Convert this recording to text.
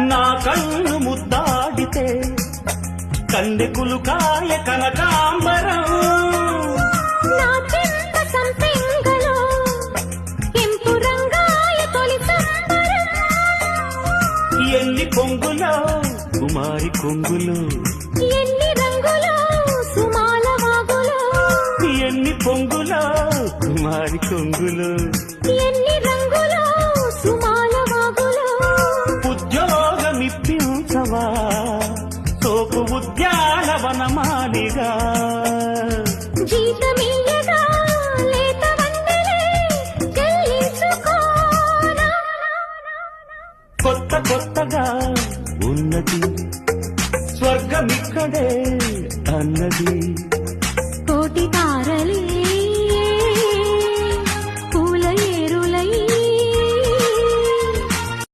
నా కళ్ళు ముద్దాడితే కన్నెకులు కాయ కనకాంబరం నా చెంత సంపెంగలో కెంపు రంగాయ తొలి సంబరం ఎన్ని కొంగులో కుమారి కొంగులు ఎన్ని రంగులో సుమాల వాగులో ఎన్ని పొంగులో కుమారి కొంగులు ఎన్ని రంగులో సుమాల వాగులో ఉద్యోగమిప్పించవా సోపు ఉద్యానవనమాలిగా జీతమియ్యగా లేత వందలే చెల్లించుకోనా కొత్త కొత్తగా ఉన్నది స్వర్గమిక్కడే అన్నది కోటి తార